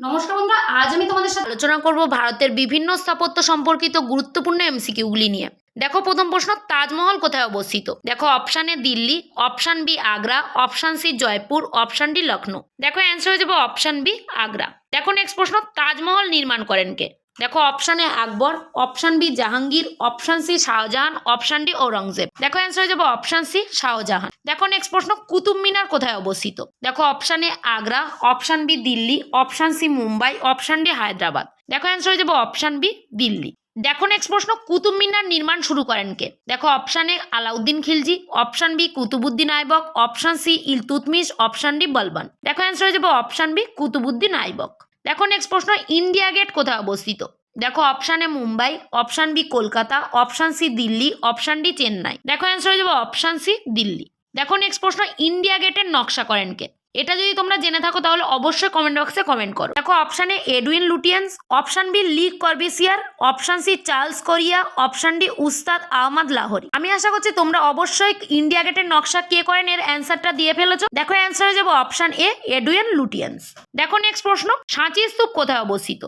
নমস্কার বন্ধুরা, আজ আমি তোমাদের সাথে আলোচনা করব ভারতের বিভিন্ন স্থাপত্য সম্পর্কিত গুরুত্বপূর্ণ এমসিকিউগুলি নিয়ে। দেখো, প্রথম প্রশ্ন, তাজমহল কোথায় অবস্থিত? দেখো, option A Delhi, option B Agra, option C Jaipur, option D Lucknow. দেখো, অ্যান্সার হয়ে যাবে অপশান বি আগ্রা। দেখো, নেক্সট প্রশ্ন, তাজমহল নির্মাণ করেন কে? দেখো, option A Akbar, option B Jahangir, option C Shah Jahan, option D Aurangzeb. দেখো, অ্যান্সার হয়ে যাবে অপশান সি শাহজাহান। দেখো, নেক্সট প্রশ্ন, কুতুব মিনার কোথায় অবস্থিত? দেখো, option A Agra, option B Delhi, option C Mumbai, option D Hyderabad. দেখো, অ্যান্সার হয়ে যাবে অপশান বি দিল্লি। দেখো, নেক্সট প্রশ্ন, কুতুব মিনার নির্মাণ শুরু করেন কে? দেখো, option A Alauddin Khilji, option B Qutubuddin Aibak, option C Iltutmish, option D Balban. দেখো, অ্যান্সার হয়ে যাবে অপশান বি কুতুবুদ্দিন আইবক। দেখো, নেক্সট প্রশ্ন, ইন্ডিয়া গেট কোথায় অবস্থিত? দেখো, option A Mumbai, option B Kolkata, option C Delhi, option D Chennai. দেখো, অ্যান্সার হয়ে যাবে অপশান সি দিল্লি। দেখো, নেক্সট প্রশ্ন, ইন্ডিয়া গেটের নকশা করেন কে? এটা যদি তোমরা জেনে থাকো তাহলে অবশ্যই কমেন্ট বক্সে কমেন্ট করো। দেখো, option A Edwin Lutyens, option B Le Corbusier, option C Charles Correa, option D Ustad Ahmad Lahori. আমি আশা করছি তোমরা অবশ্যই ইন্ডিয়া গেটের নকশা কে করেন এর অ্যান্সারটা দিয়ে ফেলেছো। দেখো, অ্যান্সার হয়ে যাবে অপশান এ এডুইন লুটিয়েন্স। দেখো, নেক্সট প্রশ্ন, সাঁচি স্তূপ কোথায় অবস্থিত?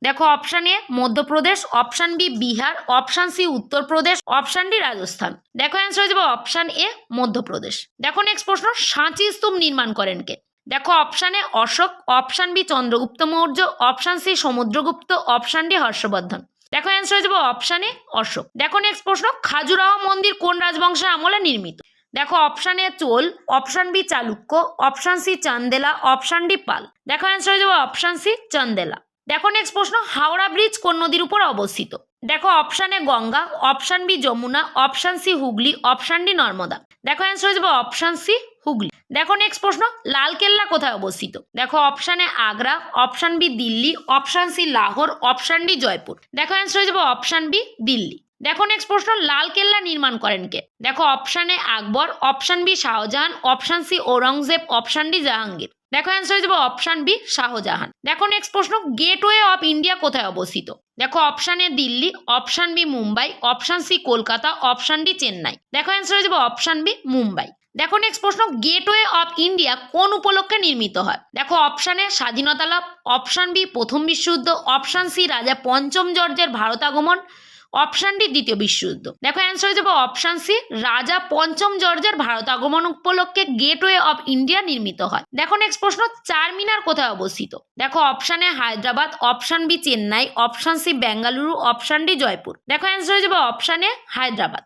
দেখো, option A Madhya Pradesh, option B Bihar, option C Uttar Pradesh, option D Rajasthan. দেখো, অ্যান্সার হয়ে যাবে অপশান এ মধ্যপ্রদেশ। দেখো, নেক্সট প্রশ্ন, সাঁচি স্তূপ নির্মাণ করেন কে? দেখো, option A Ashok, option B Chandragupta Maurya, option C Samudragupta, option D Harshavardhan. দেখো, অ্যান্সার হয়ে যাবে অপশান এ অশোক। দেখো, নেক্সট প্রশ্ন, খাজুরাহো মন্দির কোন রাজবংশের আমলে নির্মিত? দেখো, option A Chola, option B Chalukya, option C Chandela, option D Pala. দেখো, অ্যান্সার হয়ে যাবে অপশান সি চান্দেলা। দেখো, নেক্সট প্রশ্ন, হাওড়া ব্রিজ কোন নদীর উপর অবস্থিত? দেখো, option A Ganga, option B Yamuna, option C Hooghly, option D Narmada. দেখো, অ্যান্সার হয়ে যাবে অপশান সি হুগলি। দেখো, নেক্সট প্রশ্ন, লালকেল্লা কোথায় অবস্থিত? দেখো, option A Agra, option B Delhi, option C Lahore, option D Jaipur. দেখো, অ্যান্সার হয়ে যাবে অপশান বি দিল্লি। দেখো, নেক্সট প্রশ্ন, লালকেল্লা নির্মাণ করেন কে? দেখো, option A Akbar, option B Shah Jahan, option C Aurangzeb, option D Jahangir. দেখো, অ্যান্সার হয়ে যাবে অপশান বি শাহজাহান। দেখো, নেক্সট প্রশ্ন, গেটওয়ে অফ ইন্ডিয়া কোথায় অবস্থিত? দেখো, option A Delhi, option B Mumbai, option C Kolkata, option D Chennai. দেখো, অ্যান্সার হয়ে যাবে অপশান বি মুম্বাই। দেখো, নেক্সট প্রশ্ন, গেটওয়ে অফ ইন্ডিয়া কোন উপলক্ষে নির্মিত হয়? দেখো, অপশান এ স্বাধীনতা লাভ, অপশান বি প্রথম বিশ্বযুদ্ধ, অপশান সি রাজা পঞ্চম জর্জের ভারত আগমন, অপশান ডি দ্বিতীয় বিশ্বযুদ্ধ। দেখো, অ্যান্সার হয়ে যাবে অপশান সি রাজা পঞ্চম জর্জের ভারত আগমন উপলক্ষে গেটওয়ে অফ ইন্ডিয়া নির্মিত হয়। দেখো, নেক্সট প্রশ্ন, চারমিনার কোথায় অবস্থিত? দেখো, option A Hyderabad, option B Chennai, option C Bengaluru, option D Jaipur. দেখো, অ্যান্সার হয়ে যাবে অপশান এ হায়দ্রাবাদ।